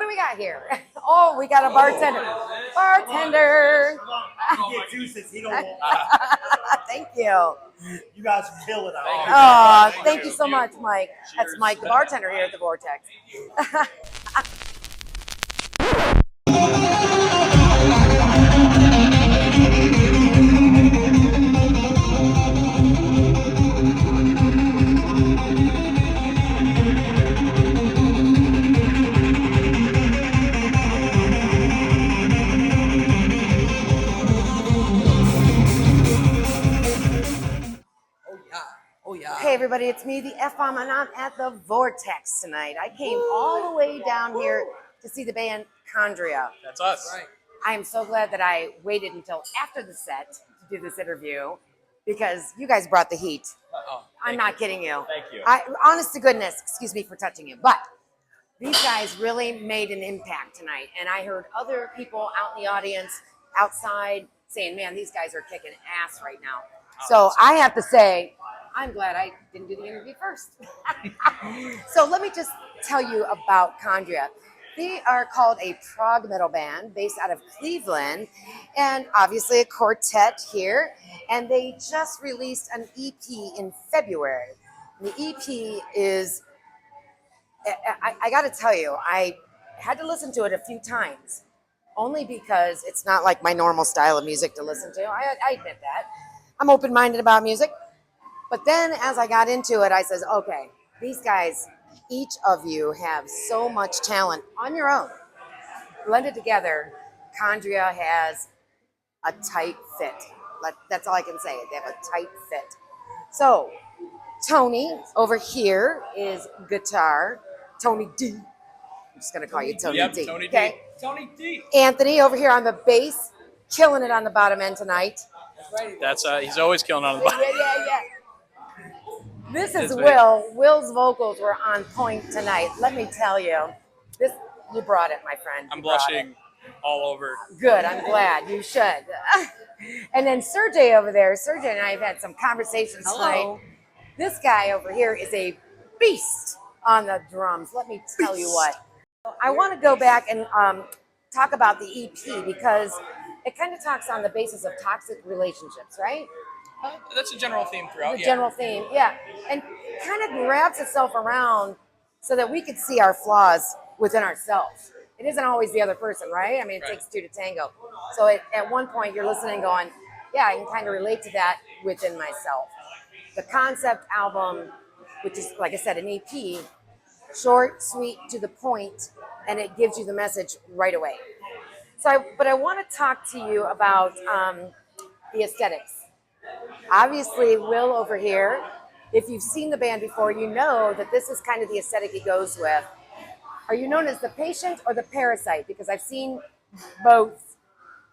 we got here? Oh, we got a bartender. Bartender. Thank you. You guys are killing it. Thank you so much, Mike. That's Mike, the bartender here at the Vortex. Oh yeah. Hey everybody, it's me, the F-Bomb, and I'm at the Vortex tonight. I came all the way down here to see the band Khandria. That's us. Right. I am so glad that I waited until after the set to do this interview because you guys brought the heat. I'm not kidding you. Thank you. Honest to goodness, excuse me for touching you, but these guys really made an impact tonight. And I heard other people out in the audience outside saying, man, these guys are kicking ass right now. So I have to say, I'm glad I didn't do the interview first. So let me just tell you about Khandria. They are called a prog metal band based out of Cleveland, and obviously a quartet here. And they just released an EP in February. The EP is, I got to tell you, I had to listen to it a few times, only because it's not like my normal style of music to listen to. I admit that. I'm open-minded about music. But then as I got into it, I says, okay, these guys, each of you have so much talent on your own. Blended together, Khandria has a tight fit. That's all I can say. They have a tight fit. So Tony over here is guitar. Tony D. I'm just going to call you Tony D. Tony okay? D. Tony D. Anthony over here on the bass, killing it on the bottom end tonight. That's he's always killing on the bottom. Yeah. This is Will. Will's vocals were on point tonight. Let me tell you, you brought it, my friend. I'm blushing all over. Good. I'm glad. You should. And then Sergey over there. Sergey and I have had some conversations tonight. This guy over here is a beast on the drums. Let me tell you what. I want to go back and talk about the EP because it kind of talks on the basis of toxic relationships, right? That's a general theme throughout. The general theme, yeah. And kind of wraps itself around so that we could see our flaws within ourselves. It isn't always the other person, right? I mean, it takes two to tango. So at one point you're listening going, yeah, I can kind of relate to that within myself. The concept album, which is, like I said, an EP, short, sweet, to the point, and it gives you the message right away. But I want to talk to you about the aesthetics. Obviously, Will over here, if you've seen the band before, you know that this is kind of the aesthetic he goes with. Are you known as the patient or the parasite? Because I've seen both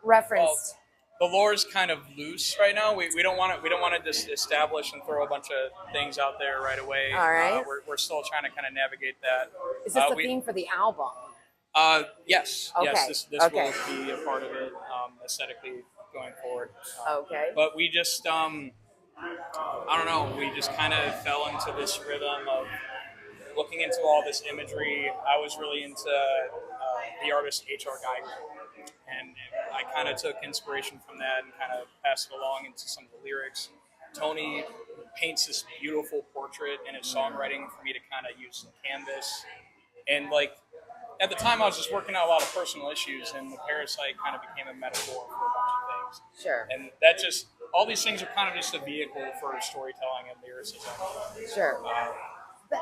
referenced. Well, the lore's kind of loose right now. We don't want to just establish and throw a bunch of things out there right away. All right. We're still trying to kind of navigate that. Is this the theme for the album? Yes. Okay. Yes. This will be a part of it aesthetically going forward. Okay. But we just, I don't know, we just kind of fell into this rhythm of looking into all this imagery. I was really into the artist H.R. Geiger, and I kind of took inspiration from that and kind of passed it along into some of the lyrics. Tony paints this beautiful portrait in his songwriting for me to kind of use some canvas. And at the time I was just working out a lot of personal issues, and the parasite kind of became a metaphor for a bunch of things. Sure. And that just, all these things are kind of just a vehicle for storytelling and lyricism. Sure.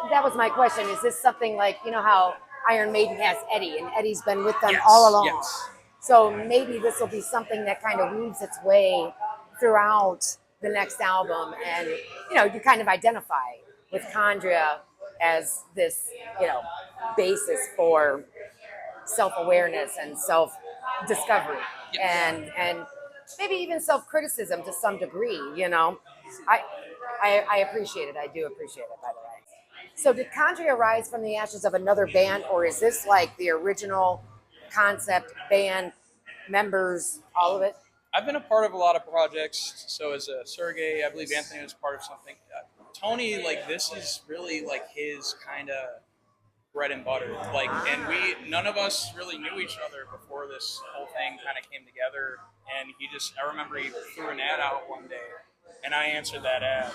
That was my question. Is this something like, you know how Iron Maiden has Eddie, and Eddie's been with them all along? Yes. So maybe this will be something that kind of weaves its way throughout the next album, and, you know, you kind of identify with Khandria as this, you know, basis for self-awareness and self-discovery, and maybe even self-criticism to some degree, you know. I appreciate it. I do appreciate it, by the way. So did Khandria rise from the ashes of another band, or is this like the original concept, band, members, all of it? I've been a part of a lot of projects. So as Sergey, I believe Anthony was part of something. Tony, this is really his kind of bread and butter. Like, and none of us really knew each other before this whole thing kind of came together. And I remember he threw an ad out one day, and I answered that ad.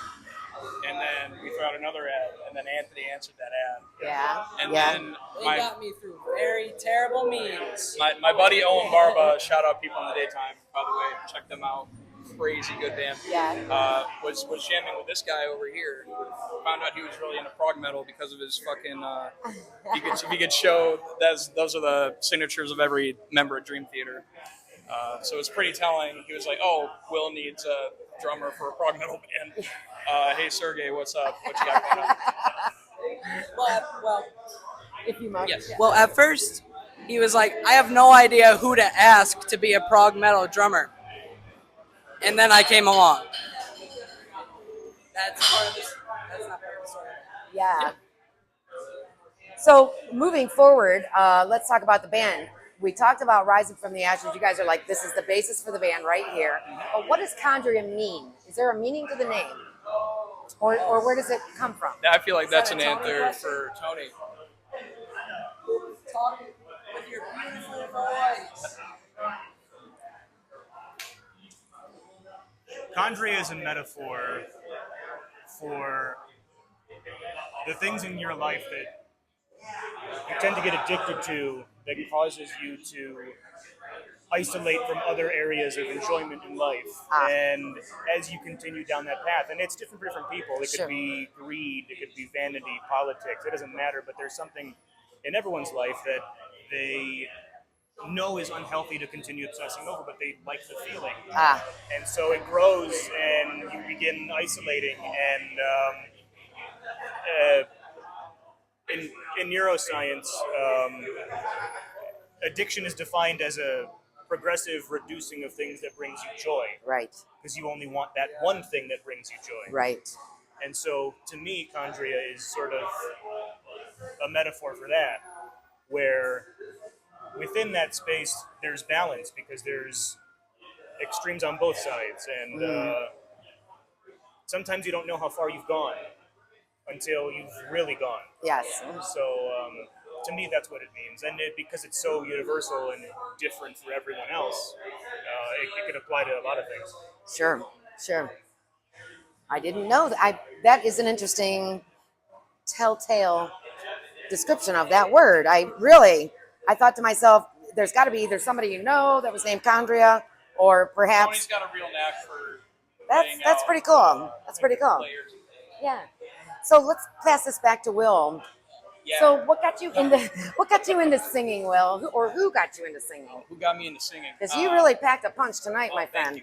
And then we threw out another ad, and then Anthony answered that ad. Yeah. And yeah. then They got me through very terrible memes. my buddy Owen Barba, shout out People in the Daytime, by the way, check them out. Crazy good band. Yeah. Was jamming with this guy over here. Found out he was really into prog metal because of his fucking. If he could show those are the signatures of every member at Dream Theater. So it's pretty telling. He was like, "Oh, Will needs a drummer for a prog metal band. Hey, Sergey, what's up? What you got going on?" Well, If you must. Yes. well, at first, he was like, I have no idea who to ask to be a prog metal drummer. And then I came along. That's part of this. That's not part of the story. Yeah. So moving forward, let's talk about the band. We talked about Rising from the Ashes. You guys are like, this is the basis for the band right here. But what does Khandria mean? Is there a meaning to the name? Or where does it come from? I feel like that's that an a Tony answer question? for Tony. Talk with your beautiful voice. Khandria is a metaphor for the things in your life that you tend to get addicted to that causes you to isolate from other areas of enjoyment in life. And as you continue down that path, and it's different for different people. It Sure. could be greed, it could be vanity, politics. It doesn't matter, but there's something in everyone's life that they know is unhealthy to continue obsessing over, but they like the feeling. And so it grows, and you begin isolating. And in neuroscience, addiction is defined as a progressive reducing of things that brings you joy, Right. because you only want that one thing that brings you joy. Right. And so, to me, Khandria is sort of a metaphor for that, where within that space there's balance, because there's extremes on both sides, and sometimes you don't know how far you've gone until you've really gone. Yes. So to me, that's what it means, and because it's so universal and different for everyone else, it could apply to a lot of things. Sure. Sure. I didn't know that. That is an interesting telltale description of that word. I thought to myself, there's got to be either somebody you know that was named Khandria, or Tony's perhaps got a real knack for. that's pretty cool. That's pretty cool. Players. Yeah. So let's pass this back to Will. Yeah. So what got you into singing, Will? Who got you into singing? Who got me into singing? Because you really packed a punch tonight, my Thank friend. you.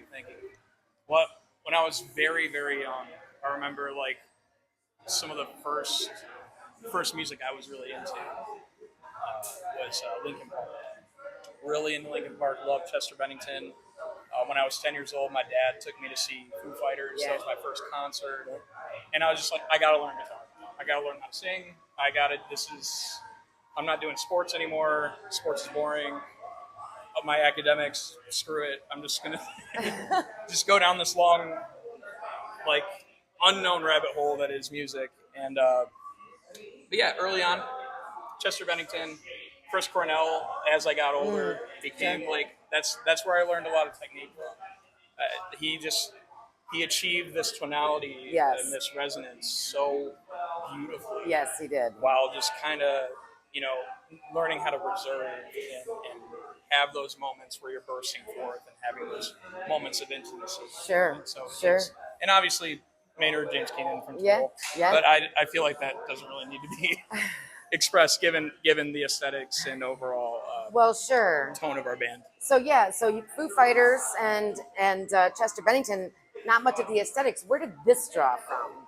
Well, when I was very, very young, I remember like some of the first music I was really into was Linkin Park. Really into Linkin Park. Loved Chester Bennington. When I was 10 years old, my dad took me to see Foo Fighters. Yeah. That was my first concert, and I was just like, I gotta learn guitar. I gotta learn how to sing. I'm not doing sports anymore. Sports is boring. My academics, screw it. I'm just gonna just go down this long, like, unknown rabbit hole that is music. And but yeah, early on, Chester Bennington, Chris Cornell. As I got older, became like that's where I learned a lot of technique from. He achieved this tonality Yes. and this resonance so beautifully. Yes, he did. While just kind of, learning how to reserve and have those moments where you're bursting forth and having those moments of intimacy. Sure. So Sure. and obviously Maynard James Keenan from Yeah, Tool. yeah. But I feel like that doesn't really need to be expressed given the aesthetics and overall Well, sure. tone of our band. So yeah, so you Foo Fighters and Chester Bennington. Not much of the aesthetics. Where did this draw from?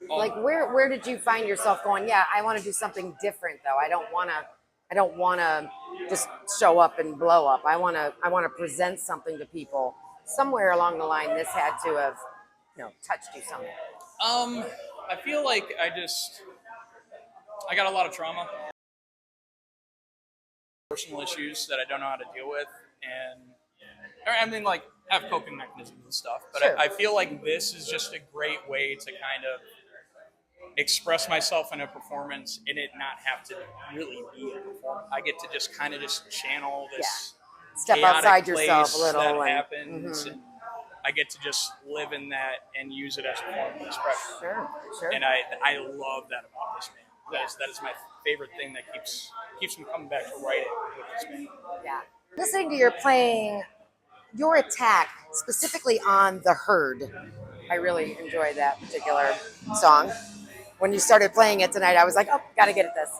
Like where did you find yourself going? Yeah, I want to do something different though. I don't want to just show up and blow up. I want to present something to people. Somewhere along the line, this had to have touched you something. I feel like I got a lot of trauma, personal issues that I don't know how to deal with, and like have coping mechanisms and stuff. But Sure. I feel like this is just a great way to kind of express myself in a performance and it not have to really be a performance. I get to just kind of just channel this Step chaotic outside place yourself a little that and happens, and I get to just live in that and use it as a form of expression. sure. And I love that about this band. That is my favorite thing that keeps me coming back to write it with this band. Yeah. Listening to your playing, your attack specifically on the herd. I really enjoyed that particular song. When you started playing it tonight, I was like, oh, gotta get at this.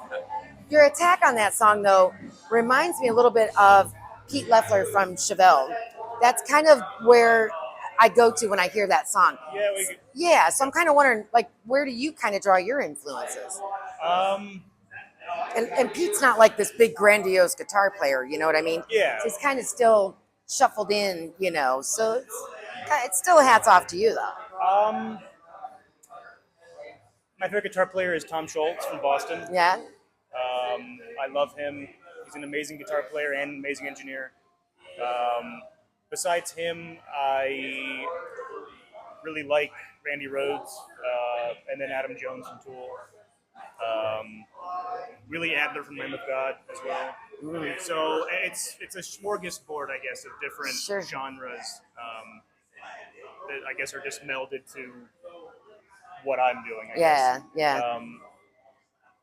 Your attack on that song, though, reminds me a little bit of Pete Leffler from Chevelle. That's kind of where I go to when I hear that song. Yeah, so I'm kind of wondering, like, where do you kind of draw your influences? And Pete's not like this big grandiose guitar player, you know what I mean? Yeah. So he's kind of still shuffled in, so it's still a hats off to you, though. My favorite guitar player is Tom Schultz from Boston. Yeah? I love him. He's an amazing guitar player and an amazing engineer. Besides him, I really like Randy Rhoads and then Adam Jones from Tool. Really Adler from Lamb of God as well. So it's a smorgasbord, I guess, of different genres that I guess are just melded to what I'm doing. I guess.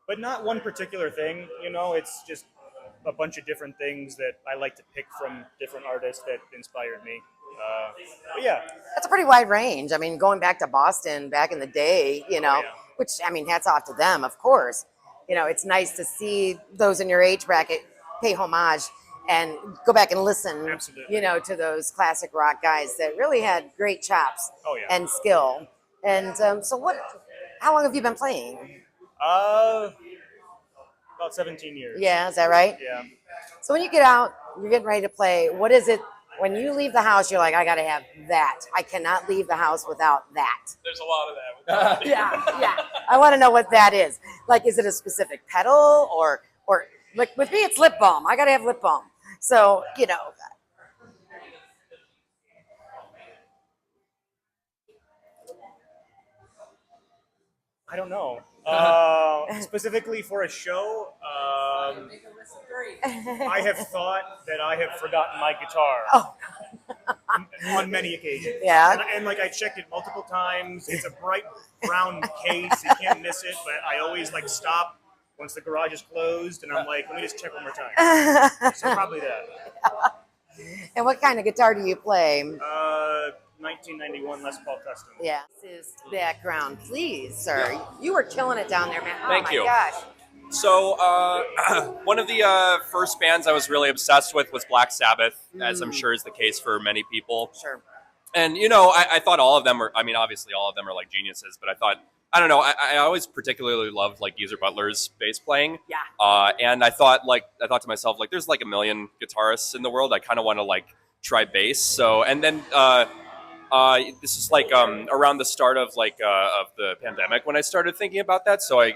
But not one particular thing, it's just a bunch of different things that I like to pick from different artists that inspired me. But yeah. That's a pretty wide range. I mean, going back to Boston back in the day, which, I mean, hats off to them, of course. It's nice to see those in your age bracket pay homage and go back and listen, Absolutely. To those classic rock guys that really had great chops and skill. And so how long have you been playing? About 17 years. Yeah, is that right? Yeah. So when you get out, you're getting ready to play, what is it, when you leave the house, you're like, I got to have that. I cannot leave the house without that. There's a lot of that. Yeah. I want to know what that is. Like, is it a specific pedal or like with me, it's lip balm. I got to have lip balm. So, I don't know. Specifically for a show, I have thought that I have forgotten my guitar on many occasions. Yeah. And I checked it multiple times. It's a bright brown case. You can't miss it. But I always stop once the garage is closed, and I'm like, let me just check one more time. So probably that. And what kind of guitar do you play? 1991 Les Paul Custom. Yeah. This is background, please, sir. You were killing it down there, man. Thank you. Gosh. So one of the first bands I was really obsessed with was Black Sabbath, as I'm sure is the case for many people. Sure. And, I thought all of them were, obviously all of them are like geniuses, but I thought, I don't know, I always particularly loved Geezer Butler's bass playing. Yeah. And I thought to myself, there's a million guitarists in the world. I kind of want to try bass. So, and then this is around the start of the pandemic when I started thinking about that. So I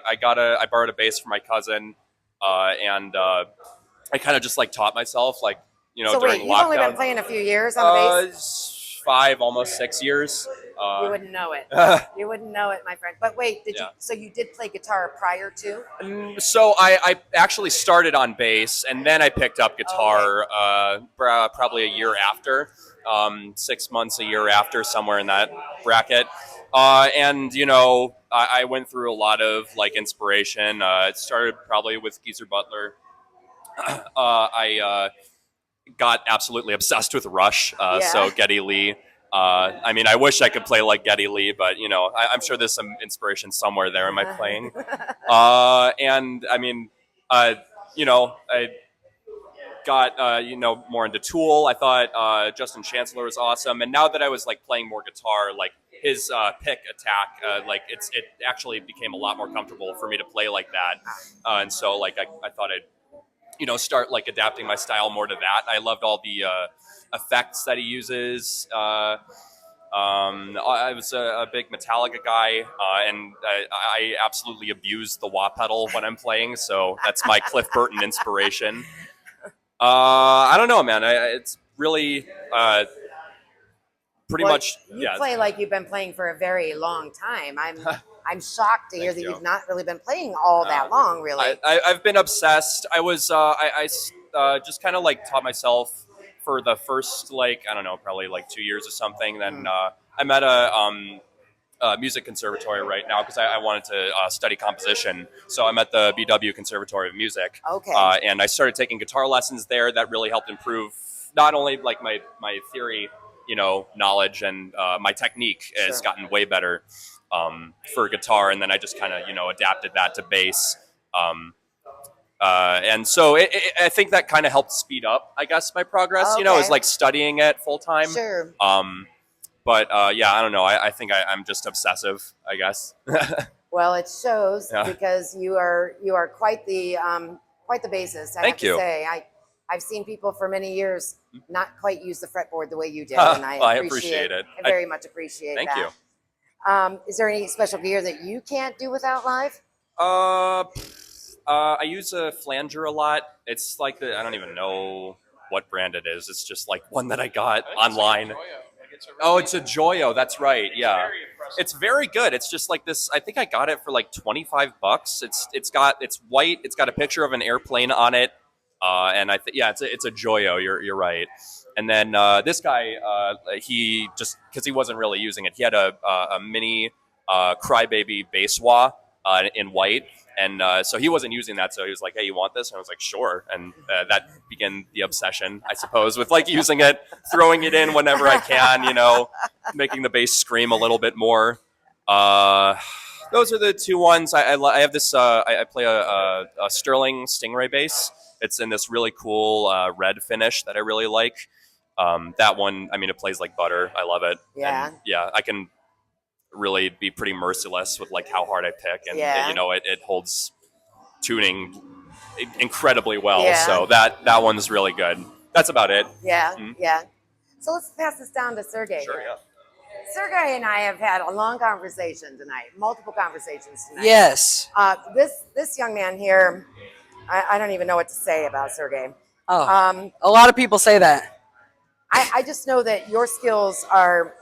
borrowed a bass from my cousin, and I kind of just taught myself So during wait, you've lockdown. only been playing a few years on the bass? 5, almost 6 years. You wouldn't know it. You wouldn't know it, my friend. But wait, you did play guitar prior to? So I actually started on bass, and then I picked up guitar probably a year after, 6 months, a year after, somewhere in that bracket. And I went through a lot of inspiration. It started probably with Geezer Butler. I got absolutely obsessed with Rush. So Geddy Lee. I wish I could play like Geddy Lee, but I'm sure there's some inspiration somewhere there in my playing. And I got more into Tool. I thought Justin Chancellor was awesome, and now that I was playing more guitar, his pick attack, it actually became a lot more comfortable for me to play like that. And so I thought I'd start adapting my style more to that. I loved all the effects that he uses. I was a big Metallica guy, and I absolutely abuse the wah pedal when I'm playing, so that's my Cliff Burton inspiration. I don't know, man. It's really pretty much. You play like you've been playing for a very long time. I'm shocked to hear Thank that you. you've not really been playing all that long, really. I've been obsessed. I was just kind of like taught myself for the first like I don't know probably like 2 years or something. Then I'm at a music conservatory right now because I wanted to study composition. So I'm at the BW Conservatory of Music. Okay. And I started taking guitar lessons there. That really helped improve not only like my theory, knowledge and my technique has gotten way better for guitar. And then I just kind of adapted that to bass. And so I think that kind of helped speed up, I guess, my progress. Okay. Is like studying it full time. Sure. But yeah, I don't know. I think I'm just obsessive, I guess. Well, it shows Yeah. because you are quite the bassist. I Thank have to you. say, I've seen people for many years not quite use the fretboard the way you did, and I appreciate it. I very much appreciate Thank that. you. Is there any special gear that you can't do without live? I use a flanger a lot. It's like I don't even know what brand it is. It's just like one that I got online. Oh, it's a Joyo. That's right. Yeah, it's very good. It's just like this. I think I got it for like $25. It's white. It's got a picture of an airplane on it, and it's a Joyo. You're right. And then this guy, he just because he wasn't really using it, he had a mini Crybaby bass wah in white. And so he wasn't using that, so he was like, "Hey, you want this?" And I was like, "Sure." And that began the obsession, I suppose, with like using it, throwing it in whenever I can, making the bass scream a little bit more. Those are the two ones. I have this. I play a Sterling Stingray bass. It's in this really cool red finish that I really like. That one, I mean, it plays like butter. I love it. Yeah. And yeah, I can really be pretty merciless with like how hard I pick, and it holds tuning incredibly well. Yeah. So that one's really good. That's about it. Yeah, Mhm. yeah. So let's pass this down to Sergey. Sure, yeah. Sergey and I have had a long conversation tonight, multiple conversations tonight. Yes. This young man here, I don't even know what to say about Sergey. Oh, a lot of people say that. I just know that your skills are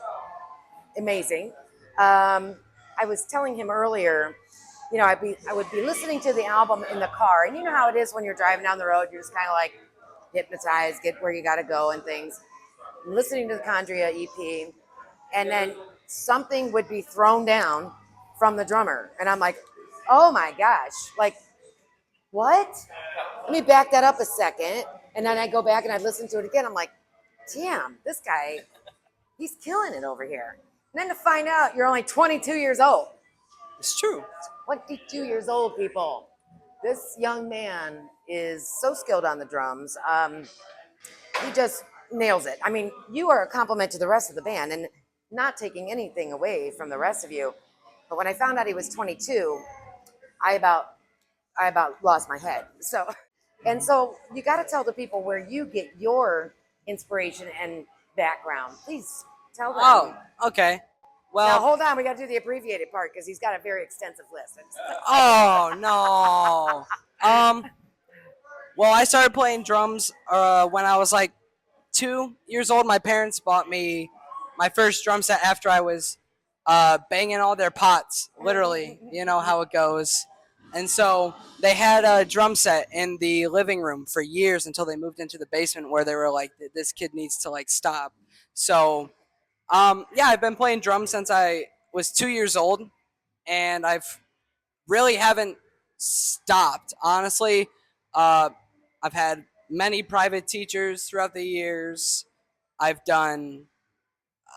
amazing. I was telling him earlier, I would be listening to the album in the car, and you know how it is when you're driving down the road, you're just kind of like hypnotized, get where you got to go and things. I'm listening to the Khandria EP, and then something would be thrown down from the drummer, and I'm like, oh my gosh, like what? Let me back that up a second, and then I go back and I listen to it again. I'm like, damn, this guy, he's killing it over here. And then to find out you're only 22 years old. It's true. 22 years old, people. This young man is so skilled on the drums. He just nails it. I mean, you are a compliment to the rest of the band, and not taking anything away from the rest of you. But when I found out he was 22, I about lost my head. So you got to tell the people where you get your inspiration and background. Please tell them. Oh, okay. Well, Now hold on, we got to do the abbreviated part because he's got a very extensive list. oh no. Well, I started playing drums when I was like 2 years old. My parents bought me my first drum set after I was banging all their pots, literally. You know how it goes. And so they had a drum set in the living room for years until they moved into the basement where they were like, this kid needs to like stop. So yeah, I've been playing drums since I was 2 years old, and I've really haven't stopped. Honestly, I've had many private teachers throughout the years. I've done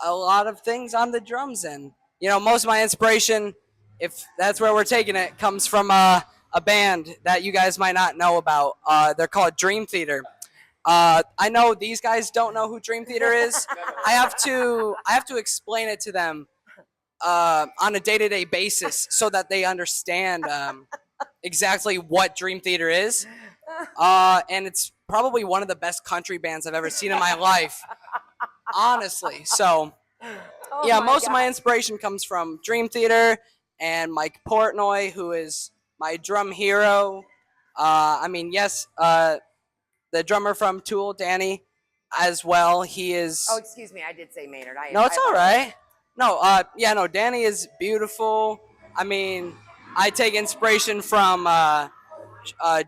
a lot of things on the drums, and most of my inspiration, if that's where we're taking it, comes from a band that you guys might not know about. They're called Dream Theater. I know these guys don't know who Dream Theater is. I have to explain it to them on a day-to-day basis so that they understand exactly what Dream Theater is. And it's probably one of the best country bands I've ever seen in my life, honestly. So, yeah, most of my inspiration comes from Dream Theater and Mike Portnoy, who is my drum hero. The drummer from Tool, Danny, as well. He is. Oh, excuse me, I did say Maynard. No, it's all right. No, Danny is beautiful. I mean, I take inspiration from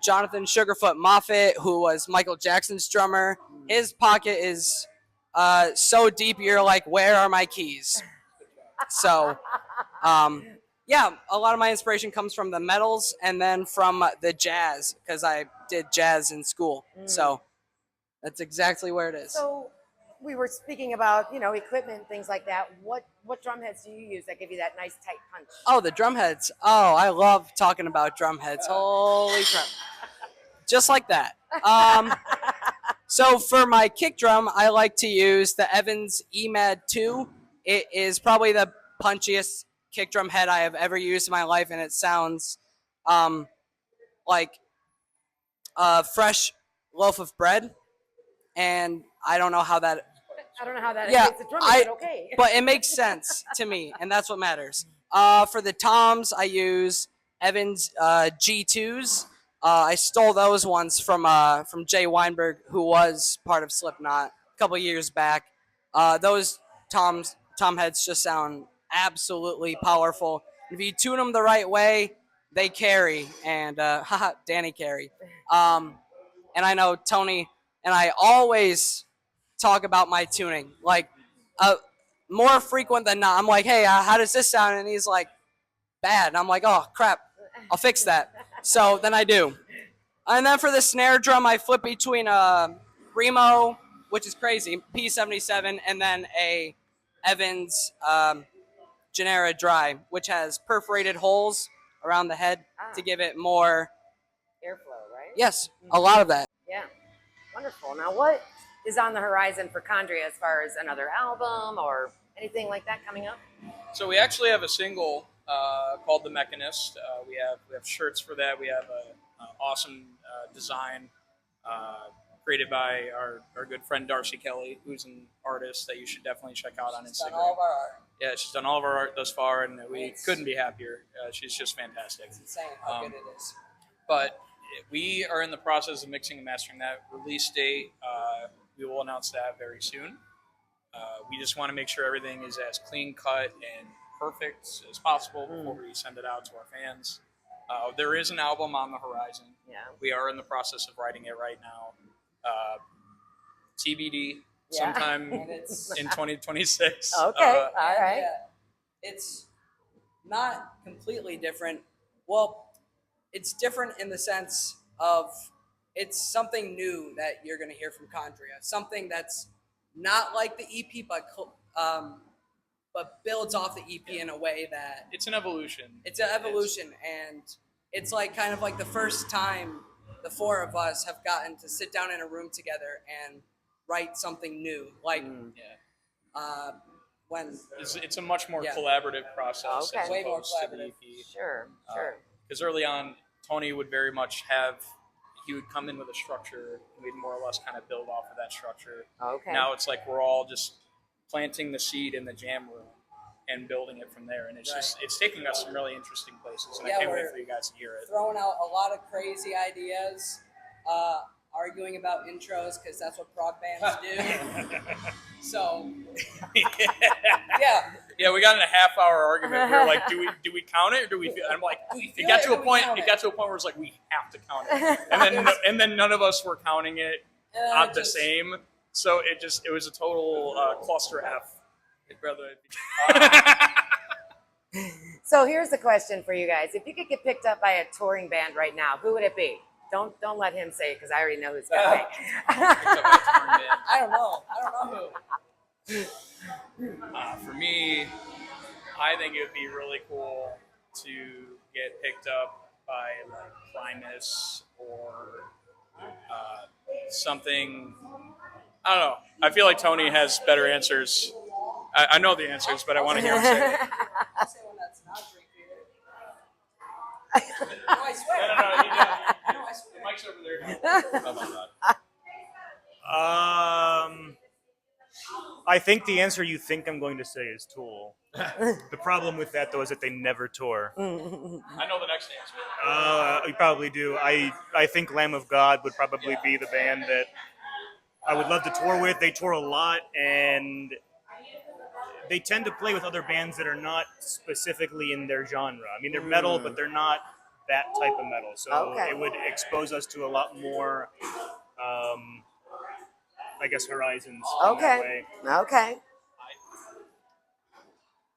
Jonathan Sugarfoot Moffat, who was Michael Jackson's drummer. His pocket is so deep, you're like, where are my keys? So, yeah, a lot of my inspiration comes from the metals and then from the jazz, because I did jazz in school. So that's exactly where it is. So we were speaking about, equipment, things like that. What drum heads do you use that give you that nice tight punch? Oh, the drum heads. Oh, I love talking about drum heads. Holy crap. Just like that. So for my kick drum, I like to use the Evans EMAD 2. It is probably the punchiest kick drum head I have ever used in my life, and it sounds like a fresh loaf of bread. And I don't know how that... I don't know how that Yeah, makes the drum head okay. but it makes sense to me, and that's what matters. For the toms, I use Evans G2s. I stole those ones from Jay Weinberg, who was part of Slipknot a couple years back. Those tom heads just sound absolutely powerful. If you tune them the right way, they carry. And haha, Danny carry. And I know Tony and I always talk about my tuning, like more frequent than not. I'm like, hey, how does this sound? And he's like, bad. And I'm like, oh crap, I'll fix that. So then I do. And then for the snare drum, I flip between a Remo, which is crazy, P77, and then a Evans Genera Dry, which has perforated holes around the head to give it more airflow, right? Yes, a lot of that. Yeah, wonderful. Now, what is on the horizon for Khandria as far as another album or anything like that coming up? So we actually have a single called "The Mechanist." We have shirts for that. We have an awesome design created by our good friend Darcy Kelly, who's an artist that you should definitely check out on Instagram. Done all of our art. Yeah, she's done all of our art thus far, and we couldn't be happier. She's just fantastic. It's insane how good it is. But we are in the process of mixing and mastering that. Release date, we will announce that very soon. We just want to make sure everything is as clean cut and perfect as possible before we send it out to our fans. There is an album on the horizon. Yeah. We are in the process of writing it right now. TBD, Yeah. sometime in 2026. Okay, all right. It's not completely different. Well, it's different in the sense of it's something new that you're going to hear from Khandria. Something that's not like the EP, but builds off the EP in a way that... It's an evolution. It's an evolution, and it's like kind of like the first time the four of us have gotten to sit down in a room together and write something new. Like, when... It's a much more collaborative process. Okay. As Way more opposed to the collaborative. EP. Sure, sure. Because early on, Tony would very much he would come in with a structure, and we'd more or less kind of build off of that structure. Okay. Now it's like we're all just planting the seed in the jam room and building it from there. And it's it's taking us some really interesting places, and I can't wait for you guys to hear it. Throwing out a lot of crazy ideas, arguing about intros, because that's what prog bands do. So, yeah. Yeah, we got in a half-hour argument. We were like, "Do we count it, or do we?" And I'm like, "It got to a point. It got to a point where it's like we have to count it." And then none of us were counting it at the same. So it was a total cluster F. Brother. So here's the question for you guys: if you could get picked up by a touring band right now, who would it be? Don't let him say it because I already know who's going to be. I don't know who. For me, I think it would be really cool to get picked up by like Primus or something. I don't know. I feel like Tony has better answers. I know the answers, but I want to hear him say it. Say one that's not drink beer. No, I swear. No, I swear. The mic's over there. Oh my god. I think the answer you think I'm going to say is Tool. The problem with that, though, is that they never tour. I know the next answer. You probably do. I think Lamb of God would probably be the band that I would love to tour with. They tour a lot, and they tend to play with other bands that are not specifically in their genre. I mean, they're metal, but they're not that type of metal. So Okay. it would expose us to a lot more, I guess, horizons. In that way. Okay.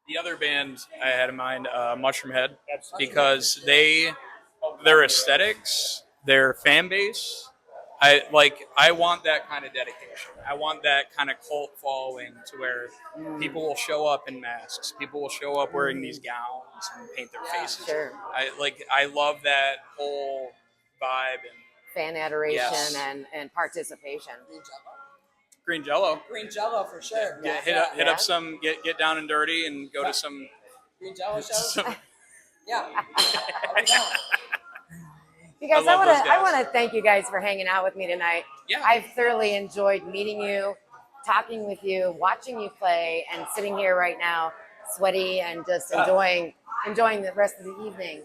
The other band I had in mind, Mushroom Head, Absolutely. because their aesthetics, their fan base, I want that kind of dedication. I want that kind of cult following to where people will show up in masks. People will show up wearing these gowns and paint their faces. Sure. I love that whole vibe and Fan adoration Yes. and participation. Green Jello. Green Jello for sure. Yeah, hit up some get down and dirty and go to some. Green Jello shows. some Yeah. You guys, I love those I guys. want to thank you guys for hanging out with me tonight. Yeah. I've thoroughly enjoyed meeting you, talking with you, watching you play, and sitting here right now, sweaty and just enjoying the rest of the evening.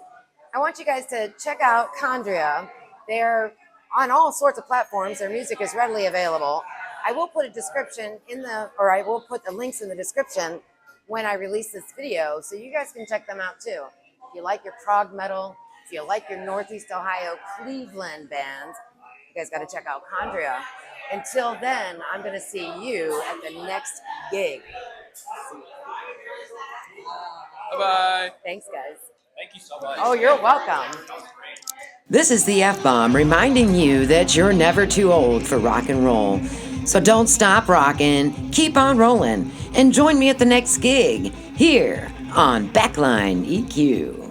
I want you guys to check out Khandria. They're on all sorts of platforms. Their music is readily available. I will put I will put the links in the description when I release this video, so you guys can check them out too. If you like your prog metal, if you like your Northeast Ohio Cleveland bands, you guys got to check out Khandria. Until then, I'm going to see you at the next gig. Bye-bye. Thanks, guys. Thank you so much. Oh, you're welcome. This is the F-Bomb reminding you that you're never too old for rock and roll. So don't stop rocking, keep on rolling, and join me at the next gig here on Backline EQ.